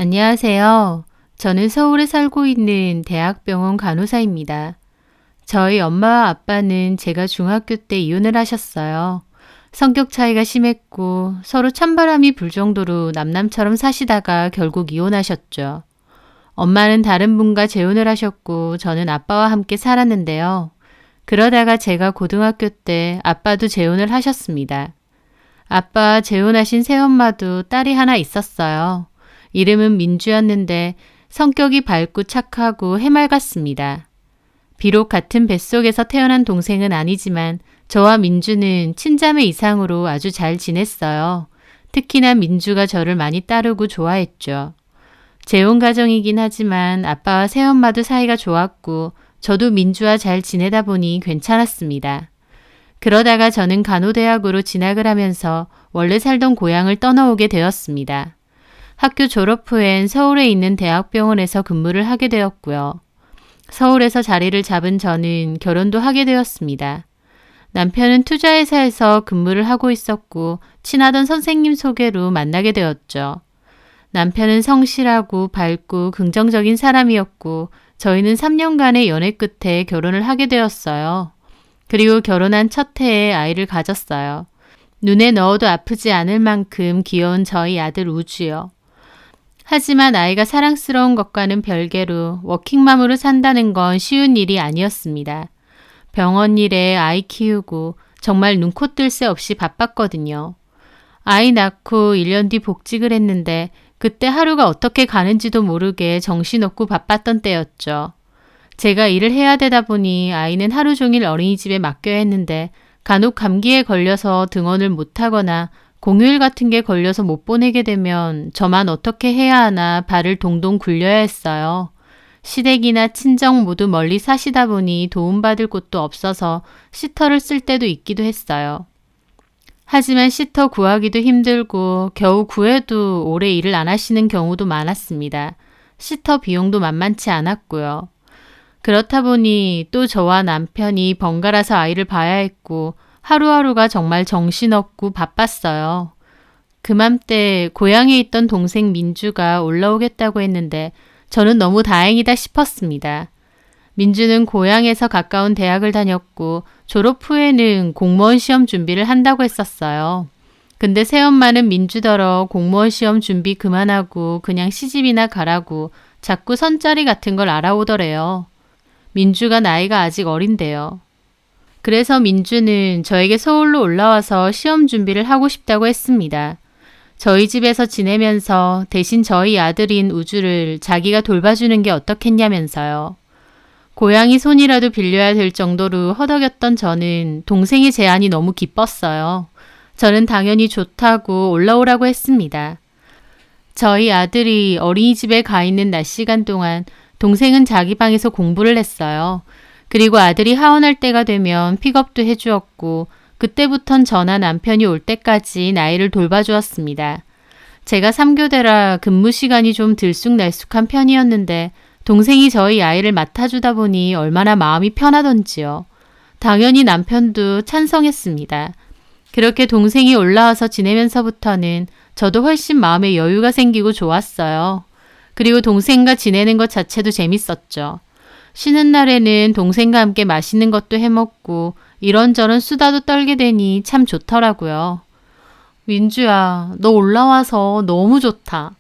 안녕하세요. 저는 서울에 살고 있는 대학병원 간호사입니다. 저희 엄마와 아빠는 제가 중학교 때 이혼을 하셨어요. 성격 차이가 심했고 서로 찬바람이 불 정도로 남남처럼 사시다가 결국 이혼하셨죠. 엄마는 다른 분과 재혼을 하셨고 저는 아빠와 함께 살았는데요. 그러다가 제가 고등학교 때 아빠도 재혼을 하셨습니다. 아빠 재혼하신 새엄마도 딸이 하나 있었어요. 이름은 민주였는데 성격이 밝고 착하고 해맑았습니다. 비록 같은 뱃속에서 태어난 동생은 아니지만 저와 민주는 친자매 이상으로 아주 잘 지냈어요. 특히나 민주가 저를 많이 따르고 좋아했죠. 재혼 가정이긴 하지만 아빠와 새엄마도 사이가 좋았고 저도 민주와 잘 지내다 보니 괜찮았습니다. 그러다가 저는 간호대학으로 진학을 하면서 원래 살던 고향을 떠나오게 되었습니다. 학교 졸업 후엔 서울에 있는 대학병원에서 근무를 하게 되었고요. 서울에서 자리를 잡은 저는 결혼도 하게 되었습니다. 남편은 투자회사에서 근무를 하고 있었고 친하던 선생님 소개로 만나게 되었죠. 남편은 성실하고 밝고 긍정적인 사람이었고 저희는 3년간의 연애 끝에 결혼을 하게 되었어요. 그리고 결혼한 첫 해에 아이를 가졌어요. 눈에 넣어도 아프지 않을 만큼 귀여운 저희 아들 우주요. 하지만 아이가 사랑스러운 것과는 별개로 워킹맘으로 산다는 건 쉬운 일이 아니었습니다. 병원 일에 아이 키우고 정말 눈코 뜰 새 없이 바빴거든요. 아이 낳고 1년 뒤 복직을 했는데 그때 하루가 어떻게 가는지도 모르게 정신없고 바빴던 때였죠. 제가 일을 해야 되다 보니 아이는 하루 종일 어린이집에 맡겨야 했는데 간혹 감기에 걸려서 등원을 못하거나 공휴일 같은 게 걸려서 못 보내게 되면 저만 어떻게 해야 하나 발을 동동 굴려야 했어요. 시댁이나 친정 모두 멀리 사시다 보니 도움받을 곳도 없어서 시터를 쓸 때도 있기도 했어요. 하지만 시터 구하기도 힘들고 겨우 구해도 오래 일을 안 하시는 경우도 많았습니다. 시터 비용도 만만치 않았고요. 그렇다 보니 또 저와 남편이 번갈아서 아이를 봐야 했고 하루하루가 정말 정신없고 바빴어요. 그맘때 고향에 있던 동생 민주가 올라오겠다고 했는데 저는 너무 다행이다 싶었습니다. 민주는 고향에서 가까운 대학을 다녔고 졸업 후에는 공무원 시험 준비를 한다고 했었어요. 근데 새엄마는 민주더러 공무원 시험 준비 그만하고 그냥 시집이나 가라고 자꾸 선자리 같은 걸 알아오더래요. 민주가 나이가 아직 어린데요. 그래서 민주는 저에게 서울로 올라와서 시험 준비를 하고 싶다고 했습니다. 저희 집에서 지내면서 대신 저희 아들인 우주를 자기가 돌봐주는 게 어떻겠냐면서요. 고양이 손이라도 빌려야 될 정도로 허덕였던 저는 동생의 제안이 너무 기뻤어요. 저는 당연히 좋다고 올라오라고 했습니다. 저희 아들이 어린이집에 가 있는 낮 시간 동안 동생은 자기 방에서 공부를 했어요. 그리고 아들이 하원할 때가 되면 픽업도 해주었고 그때부턴 저나 남편이 올 때까지 아이를 돌봐주었습니다. 제가 3교대라 근무 시간이 좀 들쑥날쑥한 편이었는데 동생이 저희 아이를 맡아주다 보니 얼마나 마음이 편하던지요. 당연히 남편도 찬성했습니다. 그렇게 동생이 올라와서 지내면서부터는 저도 훨씬 마음에 여유가 생기고 좋았어요. 그리고 동생과 지내는 것 자체도 재밌었죠. 쉬는 날에는 동생과 함께 맛있는 것도 해먹고 이런저런 수다도 떨게 되니 참 좋더라고요. 민주야, 너 올라와서 너무 좋다.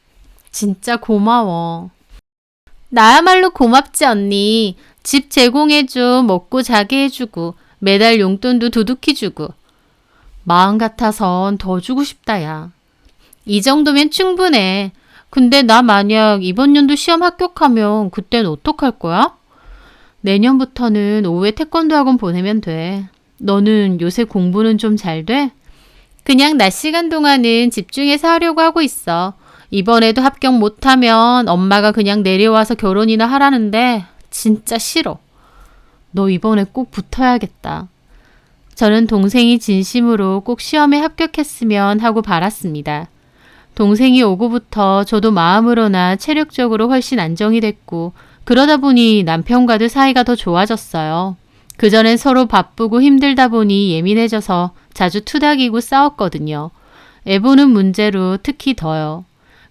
진짜 고마워. 나야말로 고맙지 언니. 집 제공해줘, 먹고 자게 해주고 매달 용돈도 두둑히 주고. 마음 같아선 더 주고 싶다 야. 이 정도면 충분해. 근데 나 만약 이번 연도 시험 합격하면 그땐 어떡할 거야? 내년부터는 오후에 태권도 학원 보내면 돼. 너는 요새 공부는 좀 잘 돼? 그냥 낮 시간 동안은 집중해서 하려고 하고 있어. 이번에도 합격 못하면 엄마가 그냥 내려와서 결혼이나 하라는데 진짜 싫어. 너 이번에 꼭 붙어야겠다. 저는 동생이 진심으로 꼭 시험에 합격했으면 하고 바랐습니다. 동생이 오고부터 저도 마음으로나 체력적으로 훨씬 안정이 됐고 그러다 보니 남편과도 사이가 더 좋아졌어요. 그전엔 서로 바쁘고 힘들다 보니 예민해져서 자주 투닥이고 싸웠거든요. 애 보는 문제로 특히 더요.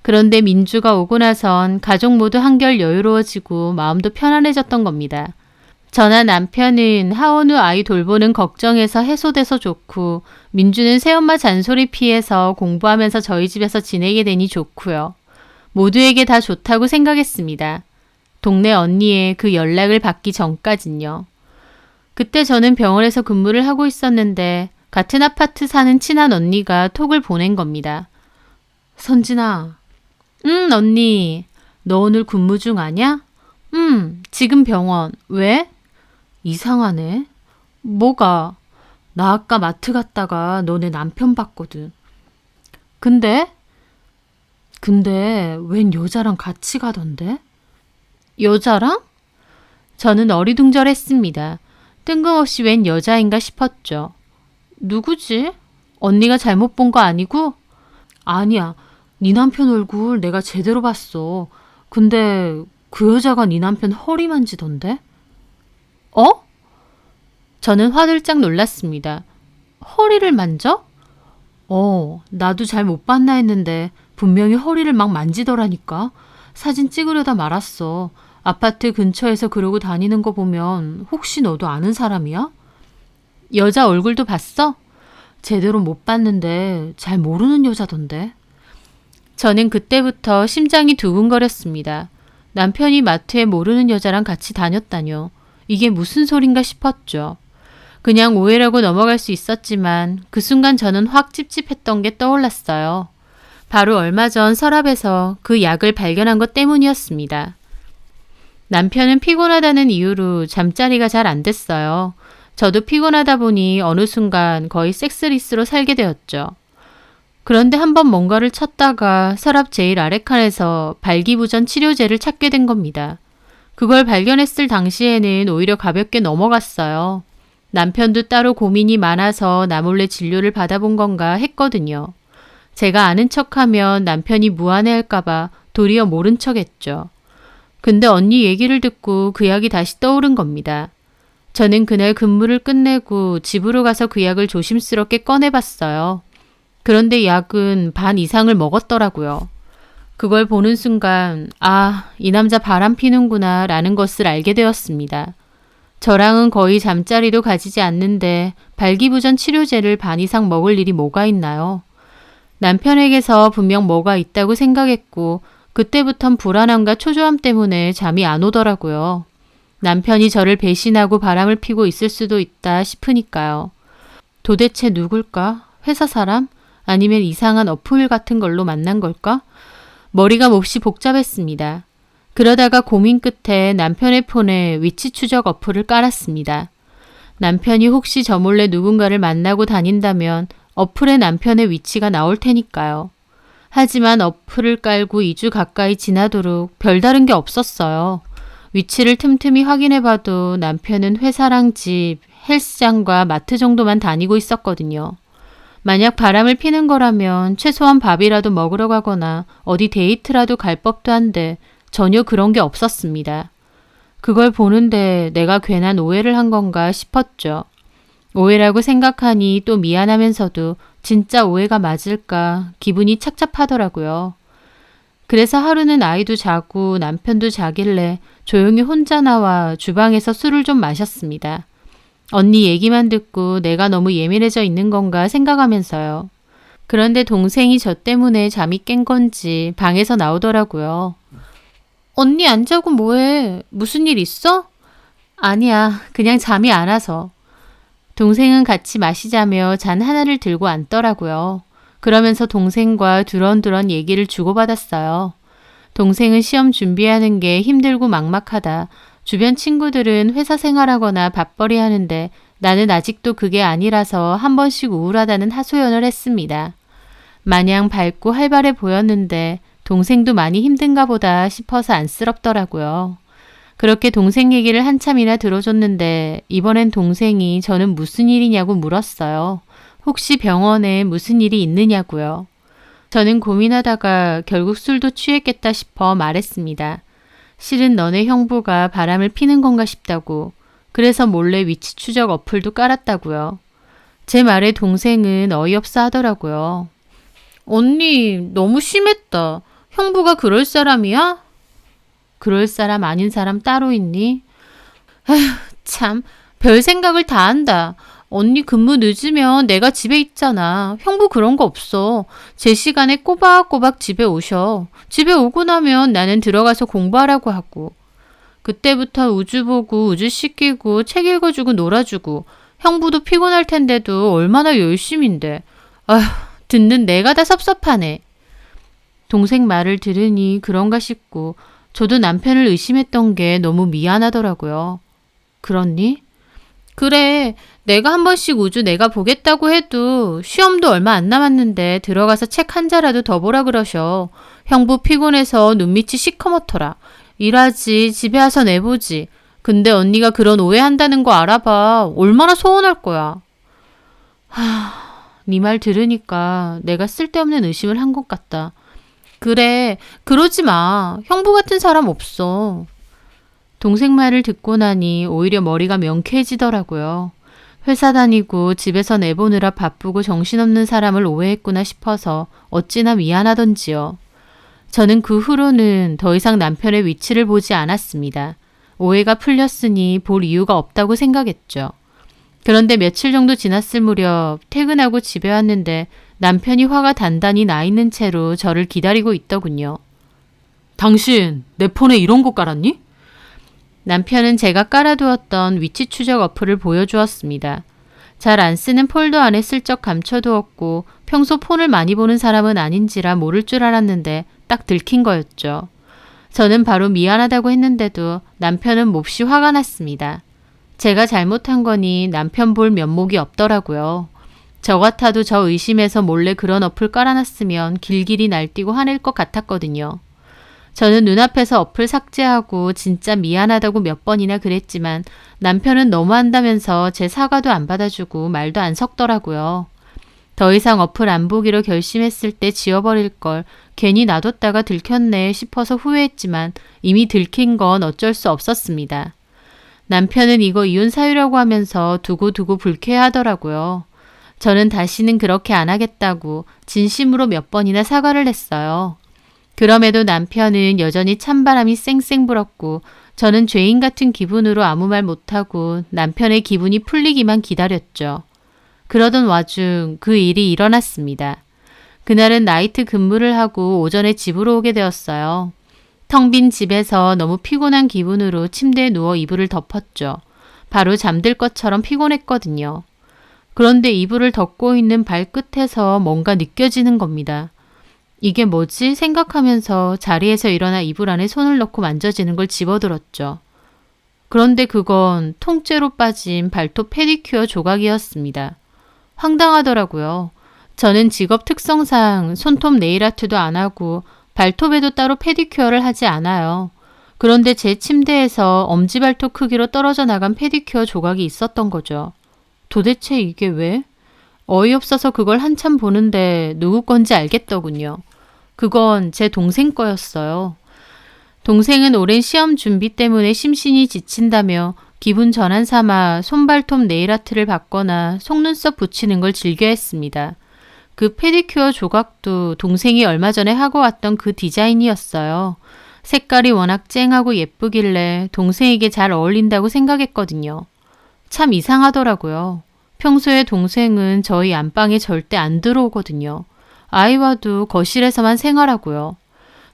그런데 민주가 오고 나선 가족 모두 한결 여유로워지고 마음도 편안해졌던 겁니다. 저나 남편은 하원 후 아이 돌보는 걱정에서 해소돼서 좋고 민주는 새엄마 잔소리 피해서 공부하면서 저희 집에서 지내게 되니 좋고요. 모두에게 다 좋다고 생각했습니다. 동네 언니의 그 연락을 받기 전까진요. 그때 저는 병원에서 근무를 하고 있었는데 같은 아파트 사는 친한 언니가 톡을 보낸 겁니다. 선진아. 언니. 너 오늘 근무 중 아냐? 지금 병원. 왜? 이상하네. 뭐가? 나 아까 마트 갔다가 너네 남편 봤거든. 근데 웬 여자랑 같이 가던데? 여자랑? 저는 어리둥절했습니다. 뜬금없이 웬 여자인가 싶었죠. 누구지? 언니가 잘못 본 거 아니고? 아니야. 네 남편 얼굴 내가 제대로 봤어. 근데 그 여자가 네 남편 허리 만지던데? 어? 저는 화들짝 놀랐습니다. 허리를 만져? 나도 잘 못 봤나 했는데 분명히 허리를 막 만지더라니까. 사진 찍으려다 말았어. 아파트 근처에서 그러고 다니는 거 보면 혹시 너도 아는 사람이야? 여자 얼굴도 봤어? 제대로 못 봤는데 잘 모르는 여자던데. 저는 그때부터 심장이 두근거렸습니다. 남편이 마트에 모르는 여자랑 같이 다녔다뇨. 이게 무슨 소린가 싶었죠. 그냥 오해라고 넘어갈 수 있었지만 그 순간 저는 확 찝찝했던 게 떠올랐어요. 바로 얼마 전 서랍에서 그 약을 발견한 것 때문이었습니다. 남편은 피곤하다는 이유로 잠자리가 잘 안 됐어요. 저도 피곤하다 보니 어느 순간 거의 섹스리스로 살게 되었죠. 그런데 한번 뭔가를 찾다가 서랍 제일 아래 칸에서 발기부전 치료제를 찾게 된 겁니다. 그걸 발견했을 당시에는 오히려 가볍게 넘어갔어요. 남편도 따로 고민이 많아서 나 몰래 진료를 받아본 건가 했거든요. 제가 아는 척하면 남편이 무안해할까봐 도리어 모른 척했죠. 근데 언니 얘기를 듣고 그 약이 다시 떠오른 겁니다. 저는 그날 근무를 끝내고 집으로 가서 그 약을 조심스럽게 꺼내봤어요. 그런데 약은 반 이상을 먹었더라고요. 그걸 보는 순간 이 남자 바람 피는구나 라는 것을 알게 되었습니다. 저랑은 거의 잠자리도 가지지 않는데 발기부전 치료제를 반 이상 먹을 일이 뭐가 있나요? 남편에게서 분명 뭐가 있다고 생각했고 그때부턴 불안함과 초조함 때문에 잠이 안 오더라고요. 남편이 저를 배신하고 바람을 피고 있을 수도 있다 싶으니까요. 도대체 누굴까? 회사 사람? 아니면 이상한 어플 같은 걸로 만난 걸까? 머리가 몹시 복잡했습니다. 그러다가 고민 끝에 남편의 폰에 위치 추적 어플을 깔았습니다. 남편이 혹시 저 몰래 누군가를 만나고 다닌다면 어플에 남편의 위치가 나올 테니까요. 하지만 어플을 깔고 2주 가까이 지나도록 별다른 게 없었어요. 위치를 틈틈이 확인해봐도 남편은 회사랑 집, 헬스장과 마트 정도만 다니고 있었거든요. 만약 바람을 피는 거라면 최소한 밥이라도 먹으러 가거나 어디 데이트라도 갈 법도 한데 전혀 그런 게 없었습니다. 그걸 보는데 내가 괜한 오해를 한 건가 싶었죠. 오해라고 생각하니 또 미안하면서도 진짜 오해가 맞을까 기분이 착잡하더라고요. 그래서 하루는 아이도 자고 남편도 자길래 조용히 혼자 나와 주방에서 술을 좀 마셨습니다. 언니 얘기만 듣고 내가 너무 예민해져 있는 건가 생각하면서요. 그런데 동생이 저 때문에 잠이 깬 건지 방에서 나오더라고요. 언니 안 자고 뭐해? 무슨 일 있어? 아니야, 그냥 잠이 안 와서. 동생은 같이 마시자며 잔 하나를 들고 앉더라고요. 그러면서 동생과 두런두런 얘기를 주고받았어요. 동생은 시험 준비하는 게 힘들고 막막하다. 주변 친구들은 회사 생활하거나 밥벌이 하는데 나는 아직도 그게 아니라서 한 번씩 우울하다는 하소연을 했습니다. 마냥 밝고 활발해 보였는데 동생도 많이 힘든가 보다 싶어서 안쓰럽더라고요. 그렇게 동생 얘기를 한참이나 들어줬는데 이번엔 동생이 저는 무슨 일이냐고 물었어요. 혹시 병원에 무슨 일이 있느냐고요. 저는 고민하다가 결국 술도 취했겠다 싶어 말했습니다. 실은 너네 형부가 바람을 피는 건가 싶다고. 그래서 몰래 위치 추적 어플도 깔았다고요. 제 말에 동생은 어이없어 하더라고요. 언니 너무 심했다. 형부가 그럴 사람이야? 그럴 사람 아닌 사람 따로 있니? 아휴, 참, 별 생각을 다 한다. 언니 근무 늦으면 내가 집에 있잖아. 형부 그런 거 없어. 제 시간에 꼬박꼬박 집에 오셔. 집에 오고 나면 나는 들어가서 공부하라고 하고. 그때부터 우주 보고 우주 씻기고 책 읽어주고 놀아주고 형부도 피곤할 텐데도 얼마나 열심인데. 아휴, 듣는 내가 다 섭섭하네. 동생 말을 들으니 그런가 싶고 저도 남편을 의심했던 게 너무 미안하더라고요. 그렇니? 그래, 내가 한 번씩 우주 내가 보겠다고 해도 시험도 얼마 안 남았는데 들어가서 책 한 자라도 더 보라 그러셔. 형부 피곤해서 눈밑이 시커멓더라. 일하지, 집에 와서 내보지. 근데 언니가 그런 오해한다는 거 알아봐. 얼마나 서운할 거야. 네 말 들으니까 내가 쓸데없는 의심을 한 것 같다. 그래, 그러지 마. 형부 같은 사람 없어. 동생 말을 듣고 나니 오히려 머리가 명쾌해지더라고요. 회사 다니고 집에서 내보느라 바쁘고 정신없는 사람을 오해했구나 싶어서 어찌나 미안하던지요. 저는 그 후로는 더 이상 남편의 위치를 보지 않았습니다. 오해가 풀렸으니 볼 이유가 없다고 생각했죠. 그런데 며칠 정도 지났을 무렵 퇴근하고 집에 왔는데 남편이 화가 단단히 나 있는 채로 저를 기다리고 있더군요. 당신 내 폰에 이런 거 깔았니? 남편은 제가 깔아두었던 위치 추적 어플을 보여주었습니다. 잘 안 쓰는 폴더 안에 슬쩍 감춰두었고 평소 폰을 많이 보는 사람은 아닌지라 모를 줄 알았는데 딱 들킨 거였죠. 저는 바로 미안하다고 했는데도 남편은 몹시 화가 났습니다. 제가 잘못한 거니 남편 볼 면목이 없더라고요. 저 같아도 저 의심해서 몰래 그런 어플 깔아놨으면 길길이 날뛰고 화낼 것 같았거든요. 저는 눈앞에서 어플 삭제하고 진짜 미안하다고 몇 번이나 그랬지만 남편은 너무한다면서 제 사과도 안 받아주고 말도 안 섞더라고요. 더 이상 어플 안 보기로 결심했을 때 지워버릴 걸 괜히 놔뒀다가 들켰네 싶어서 후회했지만 이미 들킨 건 어쩔 수 없었습니다. 남편은 이거 이혼 사유라고 하면서 두고두고 불쾌해하더라고요. 저는 다시는 그렇게 안 하겠다고 진심으로 몇 번이나 사과를 했어요. 그럼에도 남편은 여전히 찬바람이 쌩쌩 불었고 저는 죄인 같은 기분으로 아무 말 못하고 남편의 기분이 풀리기만 기다렸죠. 그러던 와중 그 일이 일어났습니다. 그날은 나이트 근무를 하고 오전에 집으로 오게 되었어요. 텅 빈 집에서 너무 피곤한 기분으로 침대에 누워 이불을 덮었죠. 바로 잠들 것처럼 피곤했거든요. 그런데 이불을 덮고 있는 발끝에서 뭔가 느껴지는 겁니다. 이게 뭐지? 생각하면서 자리에서 일어나 이불 안에 손을 넣고 만져지는 걸 집어들었죠. 그런데 그건 통째로 빠진 발톱 페디큐어 조각이었습니다. 황당하더라고요. 저는 직업 특성상 손톱 네일 아트도 안 하고 발톱에도 따로 페디큐어를 하지 않아요. 그런데 제 침대에서 엄지발톱 크기로 떨어져 나간 페디큐어 조각이 있었던 거죠. 도대체 이게 왜? 어이없어서 그걸 한참 보는데 누구 건지 알겠더군요. 그건 제 동생 거였어요. 동생은 오랜 시험 준비 때문에 심신이 지친다며 기분 전환 삼아 손발톱 네일아트를 받거나 속눈썹 붙이는 걸 즐겨했습니다. 그 페디큐어 조각도 동생이 얼마 전에 하고 왔던 그 디자인이었어요. 색깔이 워낙 쨍하고 예쁘길래 동생에게 잘 어울린다고 생각했거든요. 참 이상하더라고요. 평소에 동생은 저희 안방에 절대 안 들어오거든요. 아이와도 거실에서만 생활하고요.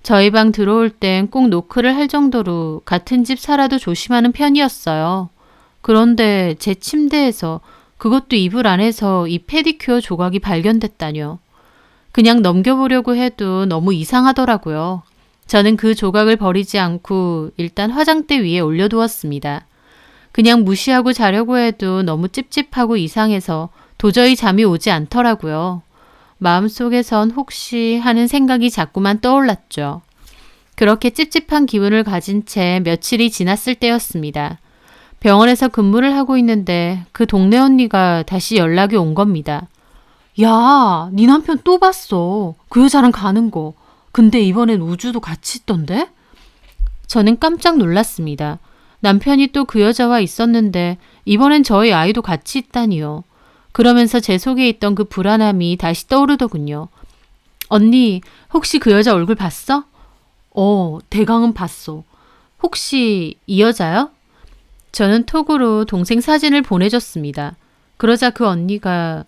저희 방 들어올 땐 꼭 노크를 할 정도로 같은 집 살아도 조심하는 편이었어요. 그런데 제 침대에서 그것도 이불 안에서 이 페디큐어 조각이 발견됐다뇨. 그냥 넘겨보려고 해도 너무 이상하더라고요. 저는 그 조각을 버리지 않고 일단 화장대 위에 올려두었습니다. 그냥 무시하고 자려고 해도 너무 찝찝하고 이상해서 도저히 잠이 오지 않더라고요. 마음속에선 혹시 하는 생각이 자꾸만 떠올랐죠. 그렇게 찝찝한 기분을 가진 채 며칠이 지났을 때였습니다. 병원에서 근무를 하고 있는데 그 동네 언니가 다시 연락이 온 겁니다. 야, 네 남편 또 봤어. 그 여자랑 가는 거. 근데 이번엔 우주도 같이 있던데? 저는 깜짝 놀랐습니다. 남편이 또 그 여자와 있었는데 이번엔 저희 아이도 같이 있다니요. 그러면서 제 속에 있던 그 불안함이 다시 떠오르더군요. 언니, 혹시 그 여자 얼굴 봤어? 대강은 봤어. 혹시 이 여자요? 저는 톡으로 동생 사진을 보내줬습니다. 그러자 그 언니가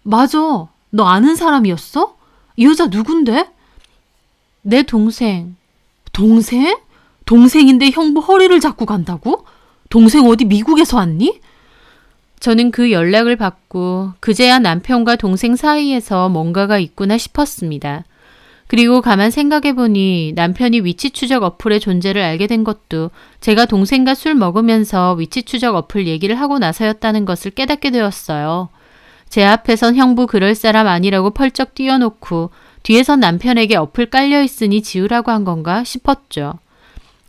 맞아. 너 아는 사람이었어? 이 여자 누군데? 내 동생. 동생? 동생인데 형부 허리를 잡고 간다고? 동생 어디 미국에서 왔니? 저는 그 연락을 받고 그제야 남편과 동생 사이에서 뭔가가 있구나 싶었습니다. 그리고 가만 생각해보니 남편이 위치 추적 어플의 존재를 알게 된 것도 제가 동생과 술 먹으면서 위치 추적 어플 얘기를 하고 나서였다는 것을 깨닫게 되었어요. 제 앞에선 형부 그럴 사람 아니라고 펄쩍 뛰어놓고 뒤에선 남편에게 어플 깔려있으니 지우라고 한 건가 싶었죠.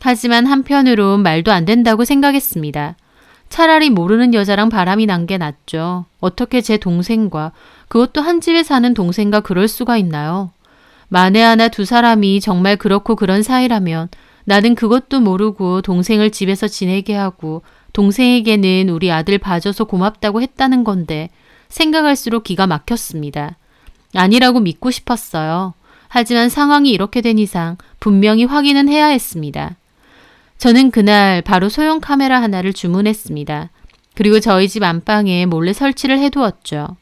하지만 한편으론 말도 안 된다고 생각했습니다. 차라리 모르는 여자랑 바람이 난 게 낫죠. 어떻게 제 동생과, 그것도 한 집에 사는 동생과 그럴 수가 있나요? 만에 하나 두 사람이 정말 그렇고 그런 사이라면 나는 그것도 모르고 동생을 집에서 지내게 하고 동생에게는 우리 아들 봐줘서 고맙다고 했다는 건데 생각할수록 기가 막혔습니다. 아니라고 믿고 싶었어요. 하지만 상황이 이렇게 된 이상 분명히 확인은 해야 했습니다. 저는 그날 바로 소형 카메라 하나를 주문했습니다. 그리고 저희 집 안방에 몰래 설치를 해두었죠.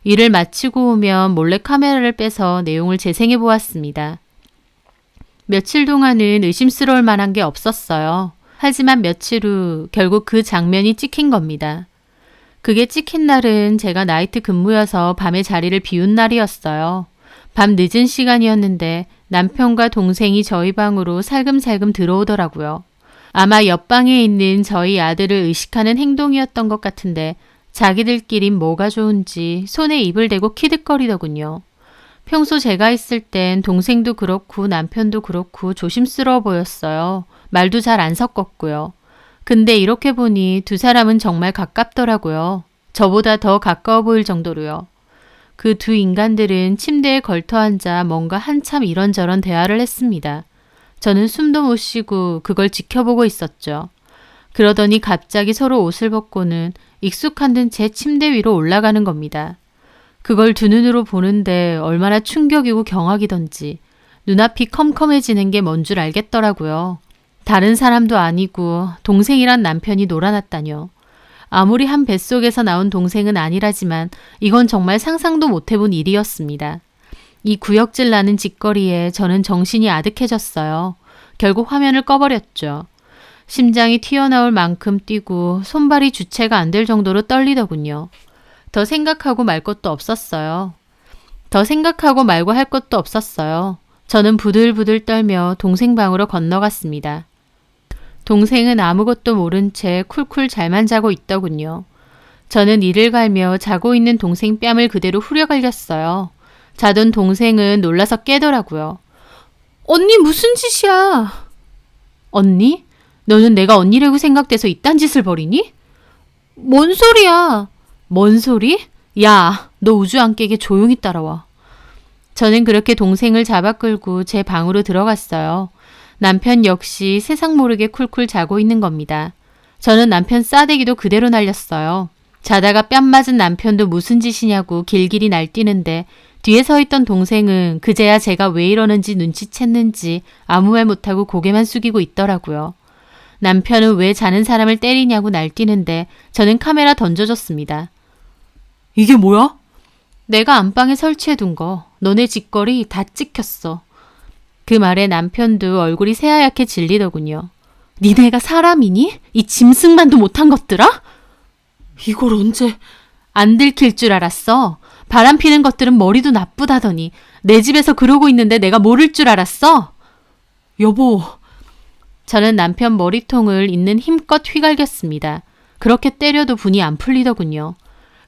일을 마치고 오면 몰래 카메라를 빼서 내용을 재생해 보았습니다. 며칠 동안은 의심스러울 만한 게 없었어요. 하지만 며칠 후 결국 그 장면이 찍힌 겁니다. 그게 찍힌 날은 제가 나이트 근무여서 밤에 자리를 비운 날이었어요. 밤 늦은 시간이었는데 남편과 동생이 저희 방으로 살금살금 들어오더라고요. 아마 옆방에 있는 저희 아들을 의식하는 행동이었던 것 같은데 자기들끼린 뭐가 좋은지 손에 입을 대고 키득거리더군요. 평소 제가 있을 땐 동생도 그렇고 남편도 그렇고 조심스러워 보였어요. 말도 잘 안 섞었고요. 근데 이렇게 보니 두 사람은 정말 가깝더라고요. 저보다 더 가까워 보일 정도로요. 그 두 인간들은 침대에 걸터 앉아 뭔가 한참 이런저런 대화를 했습니다. 저는 숨도 못 쉬고 그걸 지켜보고 있었죠. 그러더니 갑자기 서로 옷을 벗고는 익숙한 듯 제 침대 위로 올라가는 겁니다. 그걸 두 눈으로 보는데 얼마나 충격이고 경악이던지 눈앞이 컴컴해지는 게 뭔 줄 알겠더라고요. 다른 사람도 아니고 동생이란 남편이 놀아났다뇨. 아무리 한 뱃속에서 나온 동생은 아니라지만 이건 정말 상상도 못 해본 일이었습니다. 이 구역질 나는 짓거리에 저는 정신이 아득해졌어요. 결국 화면을 꺼버렸죠. 심장이 튀어나올 만큼 뛰고 손발이 주체가 안 될 정도로 떨리더군요. 더 생각하고 말 것도 없었어요. 더 생각하고 말고 할 것도 없었어요. 저는 부들부들 떨며 동생 방으로 건너갔습니다. 동생은 아무것도 모른 채 쿨쿨 잘만 자고 있더군요. 저는 이를 갈며 자고 있는 동생 뺨을 그대로 후려갈겼어요. 자던 동생은 놀라서 깨더라고요. 언니 무슨 짓이야? 언니? 너는 내가 언니라고 생각돼서 이딴 짓을 벌이니? 뭔 소리야? 뭔 소리? 야, 너 우주 안 깨게 조용히 따라와. 저는 그렇게 동생을 잡아 끌고 제 방으로 들어갔어요. 남편 역시 세상 모르게 쿨쿨 자고 있는 겁니다. 저는 남편 싸대기도 그대로 날렸어요. 자다가 뺨 맞은 남편도 무슨 짓이냐고 길길이 날뛰는데 뒤에 서 있던 동생은 그제야 제가 왜 이러는지 눈치챘는지 아무 말 못하고 고개만 숙이고 있더라고요. 남편은 왜 자는 사람을 때리냐고 날뛰는데 저는 카메라 던져줬습니다. 이게 뭐야? 내가 안방에 설치해둔 거. 너네 짓거리 다 찍혔어. 그 말에 남편도 얼굴이 새하얗게 질리더군요. 니네가 사람이니? 이 짐승만도 못한 것들아? 이걸 언제... 안 들킬 줄 알았어. 바람 피는 것들은 머리도 나쁘다더니 내 집에서 그러고 있는데 내가 모를 줄 알았어? 여보... 저는 남편 머리통을 있는 힘껏 휘갈겼습니다. 그렇게 때려도 분이 안 풀리더군요.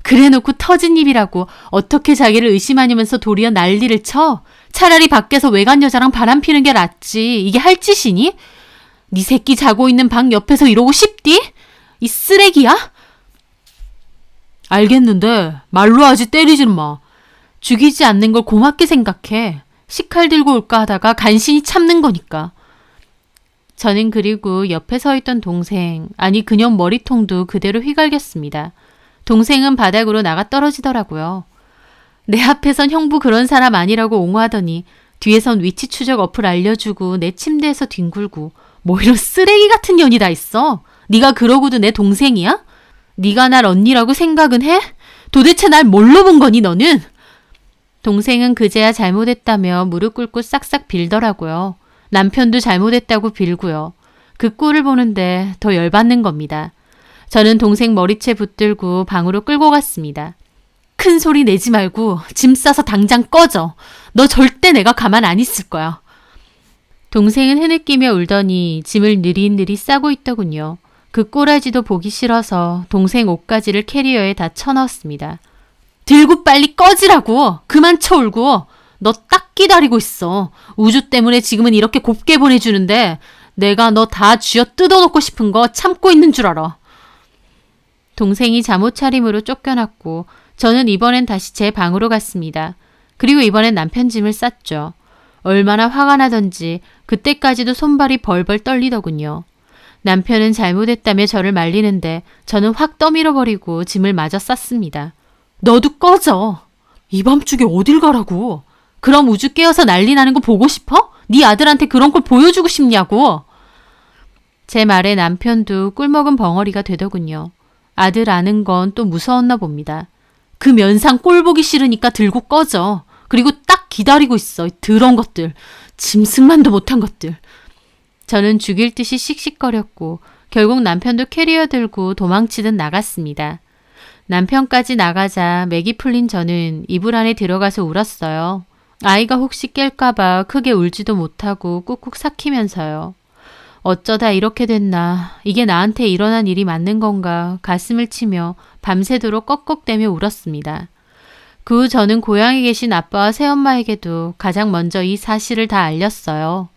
그래놓고 터진 입이라고 어떻게 자기를 의심하냐면서 도리어 난리를 쳐? 차라리 밖에서 외간 여자랑 바람 피는 게 낫지. 이게 할 짓이니? 네 새끼 자고 있는 방 옆에서 이러고 싶디? 이 쓰레기야? 알겠는데 말로 하지 때리지는 마. 죽이지 않는 걸 고맙게 생각해. 식칼 들고 올까 하다가 간신히 참는 거니까. 저는 그리고 옆에 서 있던 동생, 아니 그녀 머리통도 그대로 휘갈겼습니다. 동생은 바닥으로 나가 떨어지더라고요. 내 앞에선 형부 그런 사람 아니라고 옹호하더니 뒤에선 위치 추적 어플 알려주고 내 침대에서 뒹굴고 뭐 이런 쓰레기 같은 년이 다 있어. 네가 그러고도 내 동생이야? 네가 날 언니라고 생각은 해? 도대체 날 뭘로 본 거니 너는? 동생은 그제야 잘못했다며 무릎 꿇고 싹싹 빌더라고요. 남편도 잘못했다고 빌고요. 그 꼴을 보는데 더 열받는 겁니다. 저는 동생 머리채 붙들고 방으로 끌고 갔습니다. 큰 소리 내지 말고 짐 싸서 당장 꺼져. 너 절대 내가 가만 안 있을 거야. 동생은 흐느끼며 울더니 짐을 느릿느릿 싸고 있더군요. 그 꼬라지도 보기 싫어서 동생 옷가지를 캐리어에 다 쳐넣었습니다. 들고 빨리 꺼지라고. 그만 쳐 울고. 너 딱 기다리고 있어. 우주 때문에 지금은 이렇게 곱게 보내주는데 내가 너 다 쥐어 뜯어놓고 싶은 거 참고 있는 줄 알아. 동생이 잠옷 차림으로 쫓겨났고 저는 이번엔 다시 제 방으로 갔습니다. 그리고 이번엔 남편 짐을 쌌죠. 얼마나 화가 나던지 그때까지도 손발이 벌벌 떨리더군요. 남편은 잘못했다며 저를 말리는데 저는 확 떠밀어버리고 짐을 마저 쌌습니다. 너도 꺼져. 이 밤중에 어딜 가라고. 그럼 우주 깨어서 난리 나는 거 보고 싶어? 네 아들한테 그런 걸 보여주고 싶냐고. 제 말에 남편도 꿀먹은 벙어리가 되더군요. 아들 아는 건 또 무서웠나 봅니다. 그 면상 꼴 보기 싫으니까 들고 꺼져. 그리고 딱 기다리고 있어. 더러운 것들. 짐승만도 못한 것들. 저는 죽일 듯이 씩씩거렸고 결국 남편도 캐리어 들고 도망치듯 나갔습니다. 남편까지 나가자 맥이 풀린 저는 이불 안에 들어가서 울었어요. 아이가 혹시 깰까봐 크게 울지도 못하고 꾹꾹 삭히면서요. 어쩌다 이렇게 됐나, 이게 나한테 일어난 일이 맞는 건가 가슴을 치며 밤새도록 꺽꺽대며 울었습니다. 그 후 저는 고향에 계신 아빠와 새엄마에게도 가장 먼저 이 사실을 다 알렸어요.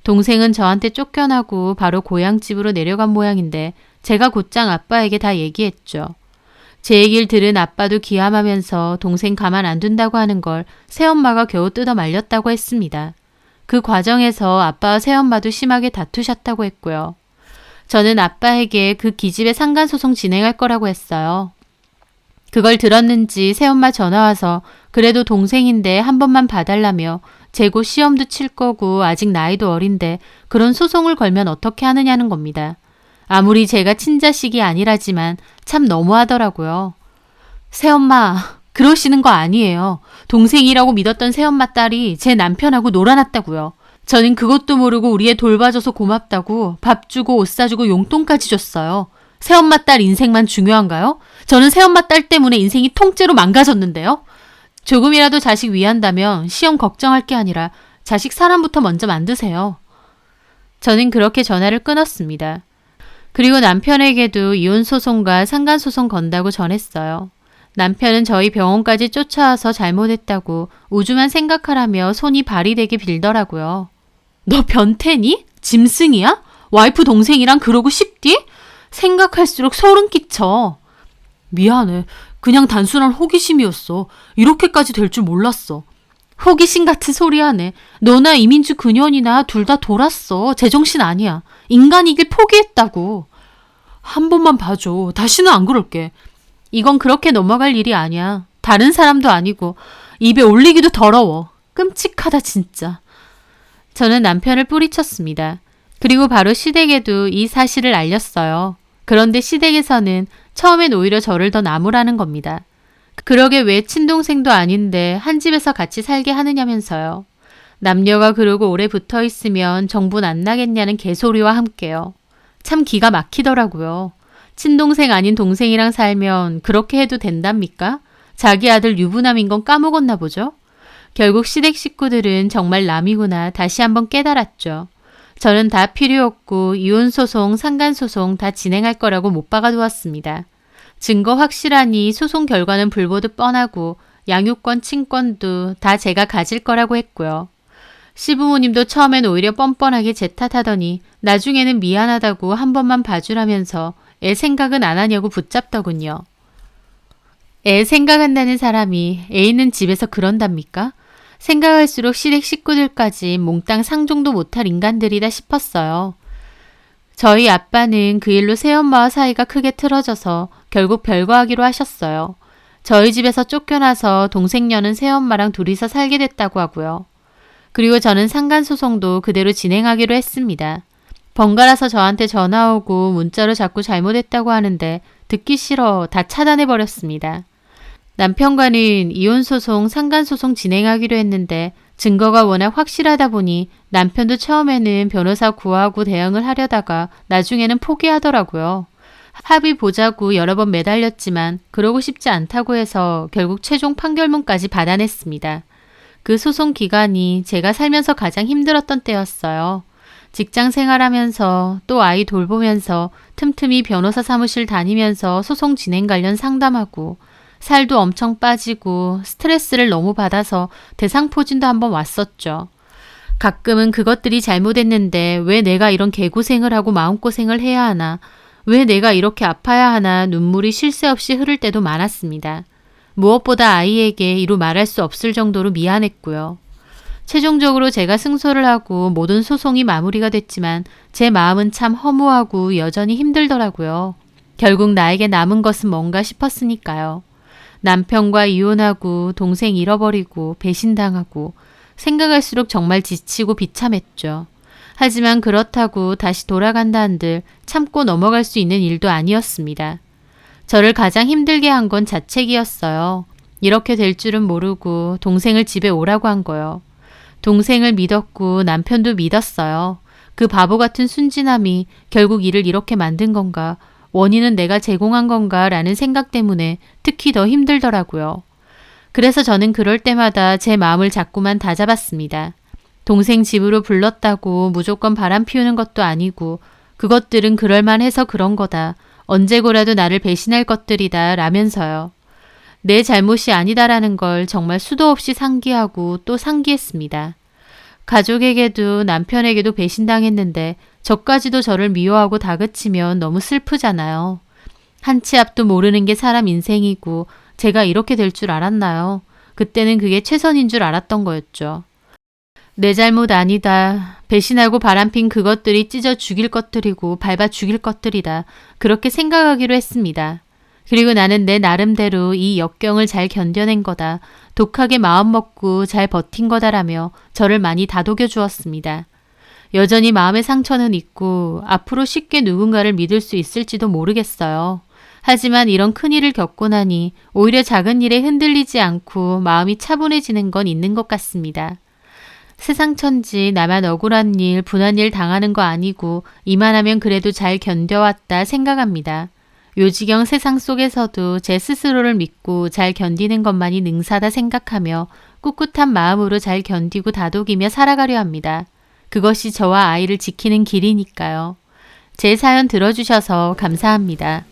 동생은 저한테 쫓겨나고 바로 고향집으로 내려간 모양인데 제가 곧장 아빠에게 다 얘기했죠. 제 얘기를 들은 아빠도 기함하면서 동생 가만 안 둔다고 하는 걸 새엄마가 겨우 뜯어 말렸다고 했습니다. 그 과정에서 아빠와 새엄마도 심하게 다투셨다고 했고요. 저는 아빠에게 그 기집애 상간소송 진행할 거라고 했어요. 그걸 들었는지 새엄마 전화와서 그래도 동생인데 한 번만 봐달라며 재고 시험도 칠 거고 아직 나이도 어린데 그런 소송을 걸면 어떻게 하느냐는 겁니다. 아무리 제가 친자식이 아니라지만 참 너무하더라고요. 새엄마, 그러시는 거 아니에요. 동생이라고 믿었던 새엄마 딸이 제 남편하고 놀아났다고요. 저는 그것도 모르고 우리 애 돌봐줘서 고맙다고 밥 주고 옷 사주고 용돈까지 줬어요. 새엄마 딸 인생만 중요한가요? 저는 새엄마 딸 때문에 인생이 통째로 망가졌는데요. 조금이라도 자식 위한다면 시험 걱정할 게 아니라 자식 사람부터 먼저 만드세요. 저는 그렇게 전화를 끊었습니다. 그리고 남편에게도 이혼소송과 상간소송 건다고 전했어요. 남편은 저희 병원까지 쫓아와서 잘못했다고 우주만 생각하라며 손이 발이 되게 빌더라고요. 너 변태니? 짐승이야? 와이프 동생이랑 그러고 싶디? 생각할수록 소름 끼쳐. 미안해. 그냥 단순한 호기심이었어. 이렇게까지 될 줄 몰랐어. 호기심 같은 소리 하네. 너나 이민주 그년이나 둘 다 돌았어. 제정신 아니야. 인간이길 포기했다고. 한 번만 봐줘. 다시는 안 그럴게. 이건 그렇게 넘어갈 일이 아니야. 다른 사람도 아니고 입에 올리기도 더러워. 끔찍하다 진짜. 저는 남편을 뿌리쳤습니다. 그리고 바로 시댁에도 이 사실을 알렸어요. 그런데 시댁에서는 처음엔 오히려 저를 더 나무라는 겁니다. 그러게 왜 친동생도 아닌데 한 집에서 같이 살게 하느냐면서요. 남녀가 그러고 오래 붙어 있으면 정분 안 나겠냐는 개소리와 함께요. 참 기가 막히더라고요. 친동생 아닌 동생이랑 살면 그렇게 해도 된답니까? 자기 아들 유부남인 건 까먹었나 보죠? 결국 시댁 식구들은 정말 남이구나 다시 한번 깨달았죠. 저는 다 필요 없고 이혼소송, 상간소송 다 진행할 거라고 못 박아두었습니다. 증거 확실하니 소송 결과는 불보듯 뻔하고 양육권, 친권도 다 제가 가질 거라고 했고요. 시부모님도 처음엔 오히려 뻔뻔하게 제 탓하더니 나중에는 미안하다고 한 번만 봐주라면서 애 생각은 안 하냐고 붙잡더군요. 애 생각한다는 사람이 애 있는 집에서 그런답니까? 생각할수록 시댁 식구들까지 몽땅 상종도 못할 인간들이다 싶었어요. 저희 아빠는 그 일로 새엄마와 사이가 크게 틀어져서 결국 별거하기로 하셨어요. 저희 집에서 쫓겨나서 동생녀는 새엄마랑 둘이서 살게 됐다고 하고요. 그리고 저는 상간소송도 그대로 진행하기로 했습니다. 번갈아서 저한테 전화 오고 문자로 자꾸 잘못했다고 하는데 듣기 싫어 다 차단해버렸습니다. 남편과는 이혼소송, 상간소송 진행하기로 했는데 증거가 워낙 확실하다 보니 남편도 처음에는 변호사 구하고 대응을 하려다가 나중에는 포기하더라고요. 합의 보자고 여러 번 매달렸지만 그러고 싶지 않다고 해서 결국 최종 판결문까지 받아냈습니다. 그 소송 기간이 제가 살면서 가장 힘들었던 때였어요. 직장 생활하면서 또 아이 돌보면서 틈틈이 변호사 사무실 다니면서 소송 진행 관련 상담하고 살도 엄청 빠지고 스트레스를 너무 받아서 대상포진도 한번 왔었죠. 가끔은 그것들이 잘못했는데 왜 내가 이런 개고생을 하고 마음고생을 해야 하나, 왜 내가 이렇게 아파야 하나 눈물이 쉴 새 없이 흐를 때도 많았습니다. 무엇보다 아이에게 이루 말할 수 없을 정도로 미안했고요. 최종적으로 제가 승소를 하고 모든 소송이 마무리가 됐지만 제 마음은 참 허무하고 여전히 힘들더라고요. 결국 나에게 남은 것은 뭔가 싶었으니까요. 남편과 이혼하고 동생 잃어버리고 배신당하고 생각할수록 정말 지치고 비참했죠. 하지만 그렇다고 다시 돌아간다 한들 참고 넘어갈 수 있는 일도 아니었습니다. 저를 가장 힘들게 한 건 자책이었어요. 이렇게 될 줄은 모르고 동생을 집에 오라고 한 거요. 동생을 믿었고 남편도 믿었어요. 그 바보 같은 순진함이 결국 일을 이렇게 만든 건가, 원인은 내가 제공한 건가 라는 생각 때문에 특히 더 힘들더라고요. 그래서 저는 그럴 때마다 제 마음을 자꾸만 다잡았습니다. 동생 집으로 불렀다고 무조건 바람 피우는 것도 아니고 그것들은 그럴만해서 그런 거다. 언제고라도 나를 배신할 것들이다 라면서요. 내 잘못이 아니다라는 걸 정말 수도 없이 상기하고 또 상기했습니다. 가족에게도 남편에게도 배신당했는데 저까지도 저를 미워하고 다그치면 너무 슬프잖아요. 한 치 앞도 모르는 게 사람 인생이고 제가 이렇게 될 줄 알았나요? 그때는 그게 최선인 줄 알았던 거였죠. 내 잘못 아니다. 배신하고 바람핀 그것들이 찢어 죽일 것들이고 밟아 죽일 것들이다. 그렇게 생각하기로 했습니다. 그리고 나는 내 나름대로 이 역경을 잘 견뎌낸 거다. 독하게 마음먹고 잘 버틴 거다라며 저를 많이 다독여 주었습니다. 여전히 마음의 상처는 있고 앞으로 쉽게 누군가를 믿을 수 있을지도 모르겠어요. 하지만 이런 큰일을 겪고 나니 오히려 작은 일에 흔들리지 않고 마음이 차분해지는 건 있는 것 같습니다. 세상 천지 나만 억울한 일, 분한 일 당하는 거 아니고 이만하면 그래도 잘 견뎌왔다 생각합니다. 요지경 세상 속에서도 제 스스로를 믿고 잘 견디는 것만이 능사다 생각하며 꿋꿋한 마음으로 잘 견디고 다독이며 살아가려 합니다. 그것이 저와 아이를 지키는 길이니까요. 제 사연 들어주셔서 감사합니다.